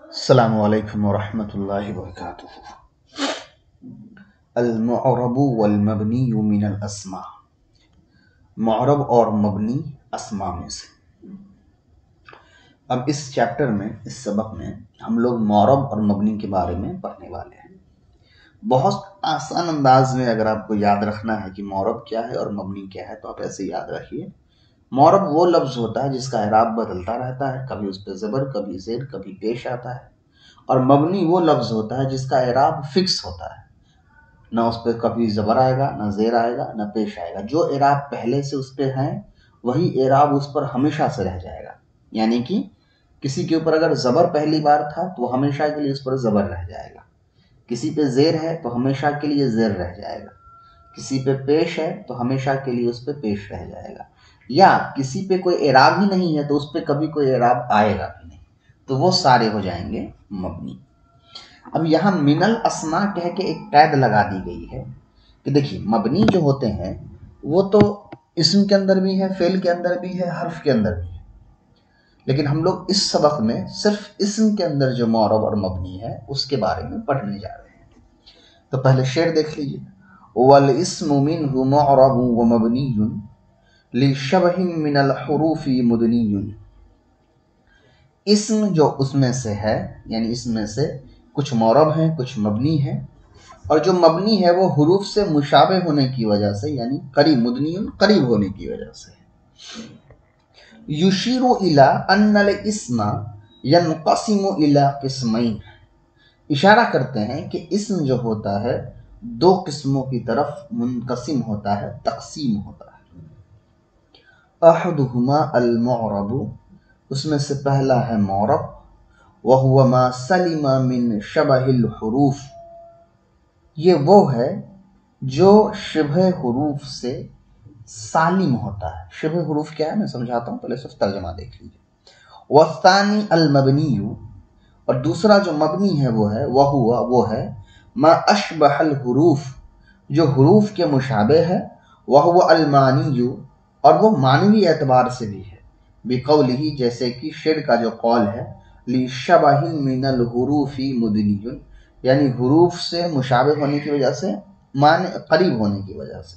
السلام علیکم ورحمۃ اللہ وبرکاتہ۔ المعرب والمبنی من الاسماء، معرب اور مبنی اسماء میں سے۔ اب اس چیپٹر میں، اس سبق میں ہم لوگ معرب اور مبنی کے بارے میں پڑھنے والے ہیں۔ بہت آسان انداز میں اگر آپ کو یاد رکھنا ہے کہ معرب کیا ہے اور مبنی کیا ہے تو آپ ایسے یاد رکھیے۔ معرب وہ لفظ ہوتا ہے جس کا اعراب بدلتا رہتا ہے، کبھی اس پہ زبر، کبھی زیر، کبھی پیش آتا ہے۔ اور مبنی وہ لفظ ہوتا ہے جس کا اعراب فکس ہوتا ہے، نہ اس پہ کبھی زبر آئے گا، نہ زیر آئے گا، نہ پیش آئے گا۔ جو اعراب پہلے سے اس پہ ہیں وہی اعراب اس پر ہمیشہ سے رہ جائے گا۔ یعنی کہ کسی کے اوپر اگر زبر پہلی بار تھا تو وہ ہمیشہ کے لیے اس پر زبر رہ جائے گا، کسی پہ زیر ہے تو ہمیشہ کے لیے زیر رہ جائے گا، کسی پہ پیش ہے تو ہمیشہ کے لیے اس پہ پیش رہ جائے گا، یا کسی پہ کوئی اعراب ہی نہیں ہے تو اس پہ کبھی کوئی اعراب آئے گا بھی نہیں، تو وہ سارے ہو جائیں گے مبنی۔ اب یہاں من الاسماء کہہ کے ایک قید لگا دی گئی ہے کہ دیکھیے مبنی جو ہوتے ہیں وہ تو اسم کے اندر بھی ہے، فعل کے اندر بھی ہے، حرف کے اندر بھی ہے، لیکن ہم لوگ اس سبق میں صرف اسم کے اندر جو معرب اور مبنی ہے اس کے بارے میں پڑھنے جا رہے ہیں۔ تو پہلے شعر دیکھ لیجیے، والاسم منه معرب ومبنی لشبہ من الحروف مدنی۔ اسم جو اس میں سے ہے، یعنی اس میں سے کچھ معرب ہیں، کچھ مبنی ہیں، اور جو مبنی ہے وہ حروف سے مشابہ ہونے کی وجہ سے، یعنی قریب، مدنی قریب ہونے کی وجہ سے۔ یشیر الی ان الاسم ینقسم الی قسمین، اشارہ کرتے ہیں کہ اسم جو ہوتا ہے دو قسموں کی طرف منقسم ہوتا ہے، تقسیم ہوتا ہے۔ احدہما المعرب، اس میں سے پہلا ہے معرب، وَهُوَ مَا سَلِمَ مِن شَبَهِ الْحُرُوف، یہ وہ ہے جو شبہ حروف سے سالم ہوتا ہے۔ شبہ حروف کیا ہے میں سمجھاتا ہوں، پہلے صرف ترجمہ دیکھ لیجیے۔ وَالثَّانِي الْمَبْنِيُّ، اور دوسرا جو مبنی ہے وہ ہے وہ ہے مَا أَشْبَهَ الْحُرُوف، جو حروف کے مشابہ ہے، وَهُوَ الْمَانِيُّ، اور وہ معنوی اعتبار سے بھی ہے، بقولہ، جیسے کہ شعر کا جو قول ہے، لِشَبَهٍ مِّنَ الْحُرُوفِ مُدْنِيٌّ، یعنی حروف سے مشابہ ہونے کی وجہ سے، معنی قریب ہونے کی وجہ سے۔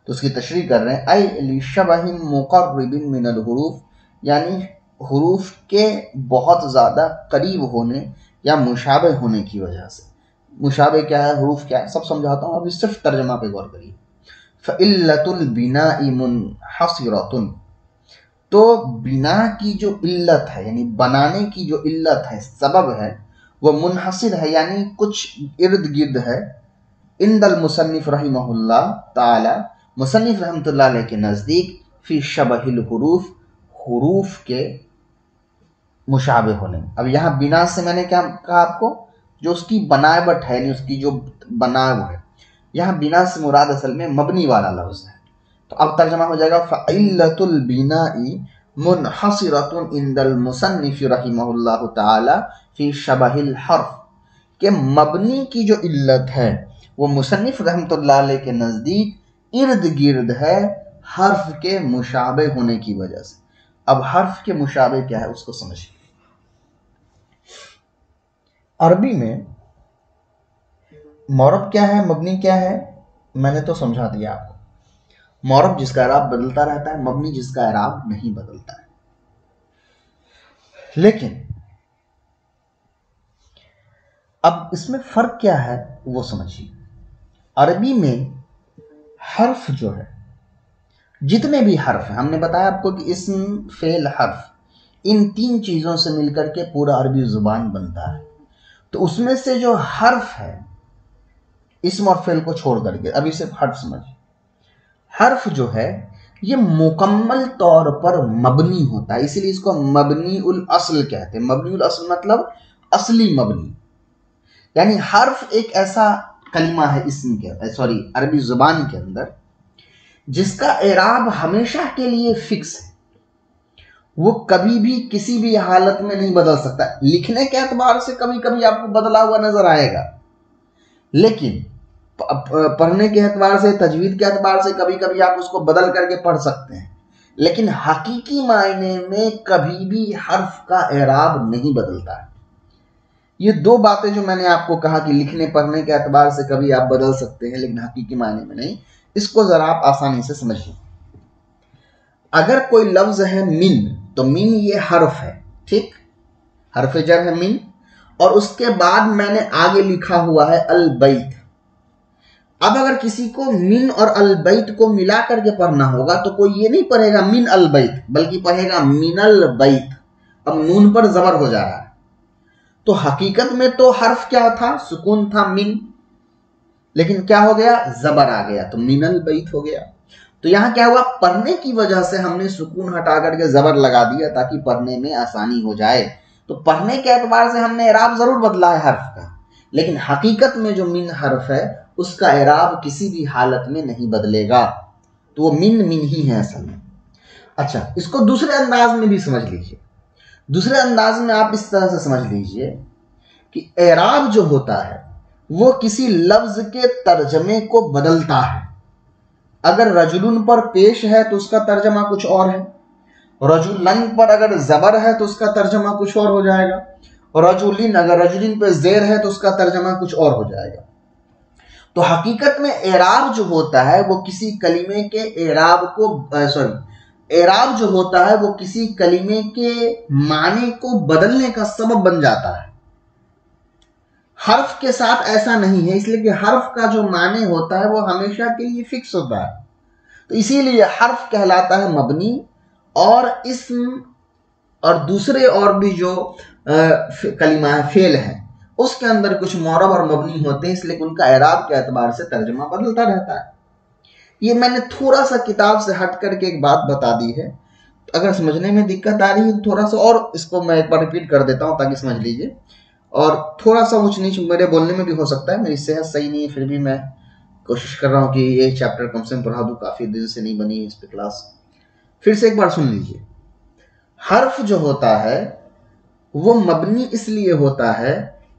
تو اس کی تشریح کر رہے ہیں، اَيْ لِشَبَهٍ مُقَرِّبٍ مِّنَ الْحُرُوف، یعنی حروف کے بہت زیادہ قریب ہونے یا مشابہ ہونے کی وجہ سے۔ مشابہ کیا ہے، حروف کیا ہے، سب سمجھاتا ہوں، ابھی صرف ترجمہ پہ غور کریے۔ فَإِلَّةُ الْبِنَاءِ مُنْحَصِرَةٌ، تو بنا کی جو علت ہے، یعنی بنانے کی جو علت ہے، سبب ہے، وہ منحصر ہے، یعنی کچھ ارد گرد ہے، عند المصنف رحمہ اللہ تعالی، مصنف رحمۃ اللہ علیہ کے نزدیک، فی شبہ الحروف، حروف کے مشابہ ہونے۔ اب یہاں بنا سے میں نے کیا کہا آپ کو، جو اس کی بناوٹ ہے، یعنی اس کی جو بناو ہے، یہاں بنا سے مراد اصل میں مبنی والا لفظ ہے۔ تو اب ترجمہ ہو جائے گا فَعِلَّةُ الْبِنَاءِ مُنْحَصِرَةٌ عِنْدَ الْمُصَنِّفِ رحمہ اللہ تعالی فی شبہ الحرف، کہ مبنی کی جو علت ہے وہ مصنف رحمۃ اللہ علیہ کے نزدیک ارد گرد ہے حرف کے مشابہ ہونے کی وجہ سے۔ اب حرف کے مشابہ کیا ہے اس کو سمجھیں۔ عربی میں معرب کیا ہے، مبنی کیا ہے، میں نے تو سمجھا دیا آپ کو۔ معرب جس کا اعراب بدلتا رہتا ہے، مبنی جس کا اعراب نہیں بدلتا ہے۔ لیکن اب اس میں فرق کیا ہے وہ سمجھیے۔ عربی میں حرف جو ہے، جتنے بھی حرف ہیں، ہم نے بتایا آپ کو کہ اسم، فعل، حرف، ان تین چیزوں سے مل کر کے پورا عربی زبان بنتا ہے۔ تو اس میں سے جو حرف ہے، اسم اور فعل کو چھوڑ کر کے، ابھی صرف حرف سمجھیں۔ حرف جو ہے یہ مکمل طور پر مبنی ہوتا ہے، اسی لیے اس کو مبنی الاصل کہتے ہیں۔ مبنی الاصل مطلب اصلی مبنی، یعنی حرف ایک ایسا کلمہ ہے اسم کے، عربی زبان کے اندر، جس کا اعراب ہمیشہ کے لیے فکس ہے، وہ کبھی بھی کسی بھی حالت میں نہیں بدل سکتا۔ لکھنے کے اعتبار سے کبھی کبھی آپ کو بدلا ہوا نظر آئے گا، لیکن پڑھنے کے اعتبار سے، تجوید کے اعتبار سے کبھی کبھی آپ اس کو بدل کر کے پڑھ سکتے ہیں، لیکن حقیقی معنی میں کبھی بھی حرف کا اعراب نہیں بدلتا ہے۔ یہ دو باتیں جو میں نے آپ کو کہا کہ لکھنے پڑھنے کے اعتبار سے کبھی آپ بدل سکتے ہیں لیکن حقیقی معنی میں نہیں، اس کو ذرا آپ آسانی سے سمجھیں۔ اگر کوئی لفظ ہے من، تو من یہ حرف ہے، ٹھیک، حرف جر ہے من، اور اس کے بعد میں نے آگے لکھا ہوا ہے البیت۔ اب اگر کسی کو من اور البیت کو ملا کر کے پڑھنا ہوگا تو کوئی یہ نہیں پڑھے گا من البیت، بلکہ پڑھے گا من البیت۔ اب نون پر زبر ہو جا رہا ہے، تو حقیقت میں تو حرف کیا تھا؟ سکون تھا من، لیکن کیا ہو گیا؟ زبر آ گیا تو من البیت ہو گیا۔ تو یہاں کیا ہوا؟ پڑھنے کی وجہ سے ہم نے سکون ہٹا کر کے زبر لگا دیا تاکہ پڑھنے میں آسانی ہو جائے۔ تو پڑھنے کے اعتبار سے ہم نے اعراب ضرور بدلا ہے حرف کا، لیکن حقیقت میں جو من حرف ہے اس کا اعراب کسی بھی حالت میں نہیں بدلے گا، تو وہ من ہی ہے اصل میں۔ اچھا، اس کو دوسرے انداز میں بھی سمجھ لیجئے۔ دوسرے انداز میں آپ اس طرح سے سمجھ لیجئے کہ اعراب جو ہوتا ہے وہ کسی لفظ کے ترجمے کو بدلتا ہے۔ اگر رجلن پر پیش ہے تو اس کا ترجمہ کچھ اور ہے، رجلن پر اگر زبر ہے تو اس کا ترجمہ کچھ اور ہو جائے گا، رجلن اگر رجلن پہ زیر ہے تو اس کا ترجمہ کچھ اور ہو جائے گا۔ تو حقیقت میں اعراب جو ہوتا ہے وہ کسی کلمے کے اعراب جو ہوتا ہے وہ کسی کلمے کے معنی کو بدلنے کا سبب بن جاتا ہے۔ حرف کے ساتھ ایسا نہیں ہے، اس لیے کہ حرف کا جو معنی ہوتا ہے وہ ہمیشہ کے لیے فکس ہوتا ہے، تو اسی لیے حرف کہلاتا ہے مبنی، اور اسم اور دوسرے اور بھی جو کلمہ فعل ہیں اس کے اندر کچھ معرب اور مبنی ہوتے ہیں، اس لیے کہ ان کا اعراب کے اعتبار سے ترجمہ بدلتا رہتا ہے۔ یہ میں نے تھوڑا سا کتاب سے ہٹ کر کے ایک بات بتا دی ہے، اگر سمجھنے میں دقت آ رہی ہے تو تھوڑا سا اور اس کو میں ایک بار ریپیٹ کر دیتا ہوں تاکہ سمجھ لیجئے، اور تھوڑا سا اونچ نیچ میرے بولنے میں بھی ہو سکتا ہے، میری صحت صحیح نہیں ہے، پھر بھی میں کوشش کر رہا ہوں کہ یہ چیپٹر کم سے کم پڑھا دوں، کافی دن سے نہیں بنی اس پہ کلاس۔ پھر سے ایک بار سن لیجئے، حرف جو ہوتا ہے وہ مبنی اس لیے ہوتا ہے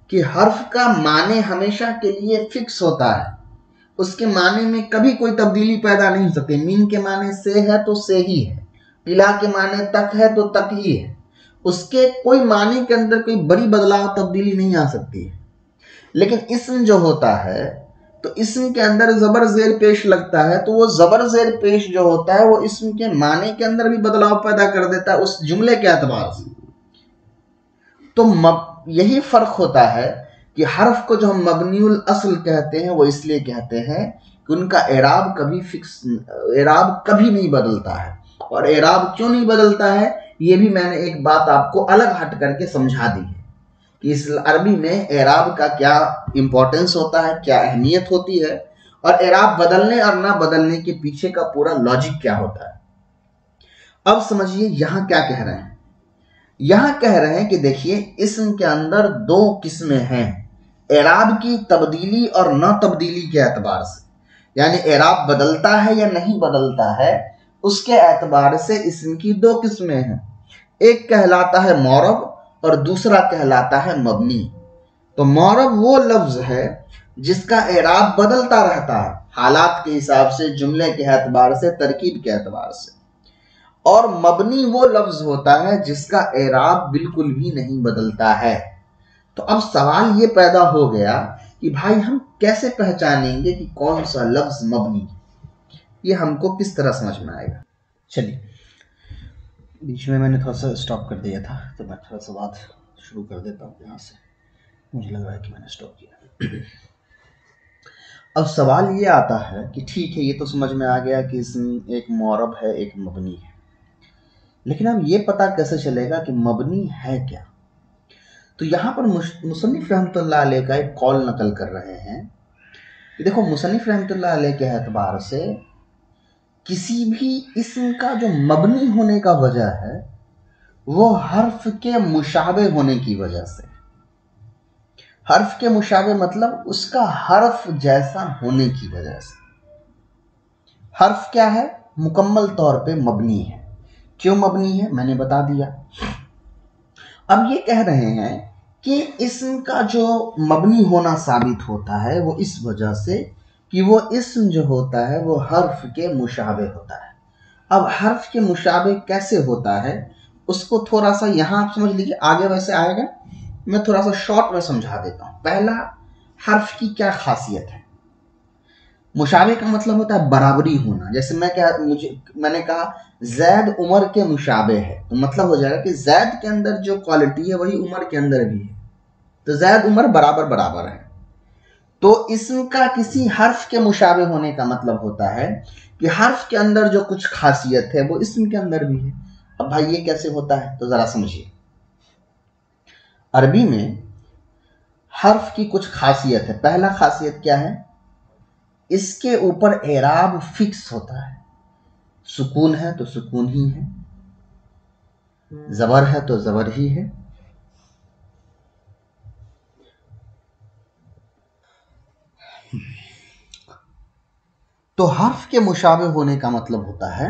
کہ حرف کا معنی ہمیشہ کے لیے فکس ہوتا ہے، اس کے معنی میں کبھی کوئی تبدیلی پیدا نہیں ہو سکتی۔ مین کے معنی سے ہے تو سے ہی ہے، الا کے معنی تک ہے تو تک ہی ہے، اس کے کوئی معنی کے اندر کوئی بڑی بدلاؤ تبدیلی نہیں آ سکتی ہے۔ لیکن اسم جو ہوتا ہے تو اسم کے اندر زبر زیر پیش لگتا ہے، تو وہ زبر زیر پیش جو ہوتا ہے وہ اسم کے معنی کے اندر بھی بدلاؤ پیدا کر دیتا ہے اس جملے کے اعتبار سے۔ تو یہی فرق ہوتا ہے کہ حرف کو جو ہم مبنی الاصل کہتے ہیں وہ اس لیے کہتے ہیں کہ ان کا اعراب کبھی نہیں بدلتا ہے۔ اور اعراب کیوں نہیں بدلتا ہے یہ بھی میں نے ایک بات آپ کو الگ ہٹ کر کے سمجھا دی ہے کہ اس عربی میں اعراب کا کیا امپورٹنس ہوتا ہے، کیا اہمیت ہوتی ہے، اور اعراب بدلنے اور نہ بدلنے کے پیچھے کا پورا لاجک کیا ہوتا ہے۔ اب سمجھیے یہاں کیا کہہ رہے ہیں۔ یہاں کہہ رہے ہیں کہ دیکھیے اسم کے اندر دو قسمیں ہیں، اعراب کی تبدیلی اور نہ تبدیلی کے اعتبار سے، یعنی اعراب بدلتا ہے یا نہیں بدلتا ہے اس کے اعتبار سے اسم کی دو قسمیں ہیں، ایک کہلاتا ہے معرب اور دوسرا کہلاتا ہے مبنی۔ تو معرب وہ لفظ ہے جس کا اعراب بدلتا رہتا ہے حالات کے حساب سے، جملے کے اعتبار سے، ترکیب کے اعتبار سے، اور مبنی وہ لفظ ہوتا ہے جس کا اعراب بالکل بھی نہیں بدلتا ہے۔ تو اب سوال یہ پیدا ہو گیا کہ بھائی ہم کیسے پہچانیں گے کہ کون سا لفظ مبنی ہے، یہ ہم کو کس طرح سمجھ میں آئے گا؟ چلیے، بیچ میں نے تھوڑا سا سٹاپ کر دیا تھا تو میں تھوڑا سا بات شروع کر دیتا ہوں یہاں سے، مجھے لگ رہا ہے کہ میں نے سٹاپ کیا۔ اب سوال یہ آتا ہے کہ ٹھیک ہے، یہ تو سمجھ میں آ گیا کہ اسم ایک معرب ہے ایک مبنی ہے، لیکن اب یہ پتہ کیسے چلے گا کہ مبنی ہے کیا؟ تو یہاں پر مصنف رحمۃ اللہ علیہ کا ایک قول نقل کر رہے ہیں کہ دیکھو، مصنف رحمۃ اللہ علیہ کے اعتبار سے کسی بھی اسم کا جو مبنی ہونے کا وجہ ہے وہ حرف کے مشابہ ہونے کی وجہ سے۔ حرف کے مشابہ مطلب اس کا حرف جیسا ہونے کی وجہ سے۔ حرف کیا ہے؟ مکمل طور پہ مبنی ہے۔ کیوں مبنی ہے؟ میں نے بتا دیا۔ اب یہ کہہ رہے ہیں کہ اسم کا جو مبنی ہونا ثابت ہوتا ہے وہ اس وجہ سے کہ وہ اسم جو ہوتا ہے وہ حرف کے مشابہ ہوتا ہے۔ اب حرف کے مشابہ کیسے ہوتا ہے اس کو تھوڑا سا یہاں سمجھ لیجیے، آگے ویسے آئے گا میں تھوڑا سا شارٹ میں سمجھا دیتا ہوں. پہلا، حرف کی کیا خاصیت ہے. مشابہ کا مطلب ہوتا ہے برابری ہونا. جیسے میں نے کہا زید عمر کے مشابہ ہے، تو مطلب ہو جائے گا کہ زید کے اندر جو کوالٹی ہے وہی عمر کے اندر بھی ہے، تو زید عمر برابر برابر ہے. تو اسم کا کسی حرف کے مشابہ ہونے کا مطلب ہوتا ہے کہ حرف کے اندر جو کچھ خاصیت ہے وہ اسم کے اندر بھی ہے. اب بھائی یہ کیسے ہوتا ہے، تو ذرا سمجھیے. عربی میں حرف کی کچھ خاصیت ہے. پہلا خاصیت کیا ہے، اس کے اوپر اعراب فکس ہوتا ہے. سکون ہے تو سکون ہی ہے، زبر ہے تو زبر ہی ہے. تو حرف کے مشابہ ہونے کا مطلب ہوتا ہے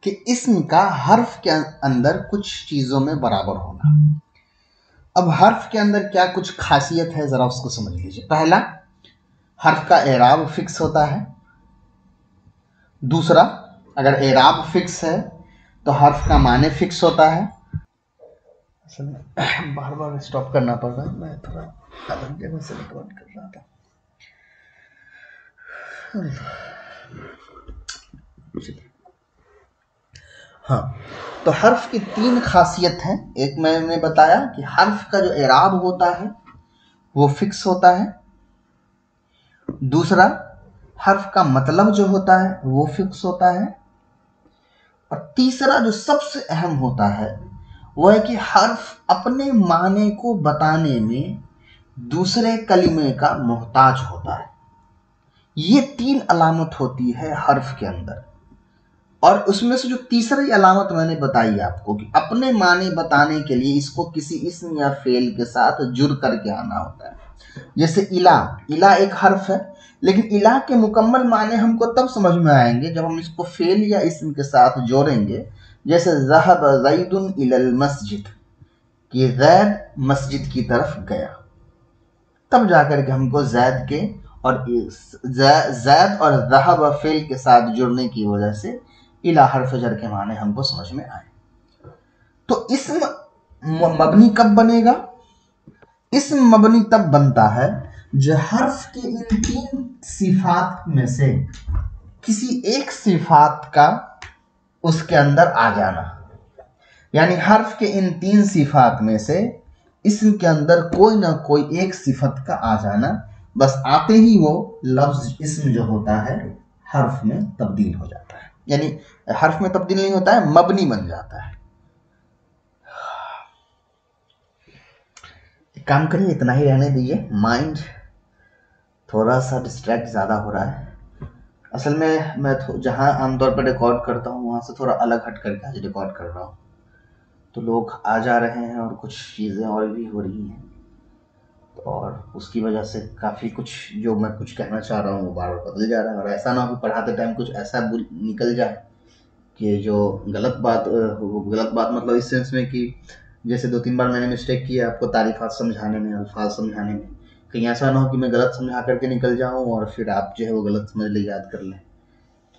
کہ اسم کا حرف کے اندر کچھ چیزوں میں برابر ہونا. اب حرف کے اندر کیا کچھ خاصیت ہے، ذرا اس کو سمجھ لیجیے. پہلا، حرف کا اعراب فکس ہوتا ہے. دوسرا، اگر اعراب فکس ہے تو حرف کا معنی فکس ہوتا ہے. بار بار اسٹاپ کرنا پڑ رہا ہے، میں تھوڑا الگ جگہ سے ریکارڈ کر رہا تھا. ہاں، تو حرف کی 3 خاصیت ہیں. ایک میں نے بتایا کہ حرف کا جو اعراب ہوتا ہے وہ فکس ہوتا ہے. دوسرا، حرف کا مطلب جو ہوتا ہے وہ فکس ہوتا ہے. اور تیسرا جو سب سے اہم ہوتا ہے وہ ہے کہ حرف اپنے معنی کو بتانے میں دوسرے کلمے کا محتاج ہوتا ہے. یہ 3 علامت ہوتی ہے حرف کے اندر. اور اس میں سے جو تیسری علامت میں نے بتائی آپ کو کہ اپنے معنی بتانے کے لیے اس کو کسی اسم یا فعل کے ساتھ جڑ کر کے آنا ہوتا ہے. جیسے الہ ایک حرف ہے، لیکن الہ کے مکمل معنی ہم کو تب سمجھ میں آئیں گے جب ہم اس کو فعل یا اسم کے ساتھ جوڑیں گے. جیسے ذہب زید الی المسجد، کہ زید مسجد کی طرف گیا. تب جا کر کے ہم کو زید کے اور زید اور ذہب فعل کے ساتھ جڑنے کی وجہ سے الہ حرف جر کے معنی ہم کو سمجھ میں آئے. تو اسم مبنی کب بنے گا؟ اسم مبنی تب بنتا ہے جو حرف کے ان 3 صفات میں سے کسی ایک صفات کا اس کے اندر آ جانا. یعنی حرف کے ان 3 صفات میں سے اسم کے اندر کوئی نہ کوئی ایک صفت کا آ جانا. بس آتے ہی وہ لفظ اسم جو ہوتا ہے حرف میں تبدیل ہو جاتا ہے. یعنی حرف میں تبدیل نہیں ہوتا ہے، مبنی بن جاتا ہے. ایک کام کریے، اتنا ہی رہنے دیجیے. مائنڈ تھوڑا سا ڈسٹریکٹ زیادہ ہو رہا ہے. اصل میں جہاں عام طور پر ریکارڈ کرتا ہوں وہاں سے تھوڑا الگ ہٹ کر کے آج ریکارڈ کر رہا ہوں، تو لوگ آ جا رہے ہیں اور کچھ چیزیں اور بھی ہو رہی ہیں، اور اس کی وجہ سے کافی کچھ جو میں کچھ کہنا چاہ رہا ہوں وہ بار بار بدل جا رہا ہے. اور ایسا نہ ہو پڑھاتے ٹائم کچھ ایسا نکل جائے کہ جو غلط بات مطلب اس سینس میں کہ جیسے 2-3 بار میں نے مسٹیک کیا آپ کو تعریفات سمجھانے میں، الفاظ سمجھانے میں. کہیں ایسا نہ ہو کہ میں غلط سمجھا کر کے نکل جاؤں اور پھر آپ جو ہے وہ غلط سمجھ لے، یاد کر لیں.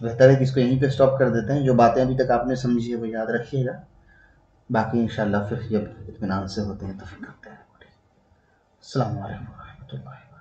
تو بہتر ہے کہ اس کو یہیں پہ اسٹاپ کر دیتے ہیں. جو باتیں ابھی تک آپ نے سمجھی ہے وہ یاد رکھیے گا، باقی انشاءاللہ پھر جب اطمینان سے ہوتے ہیں تو پھر کرتے ہیں. السلام علیکم ورحمۃ اللہ.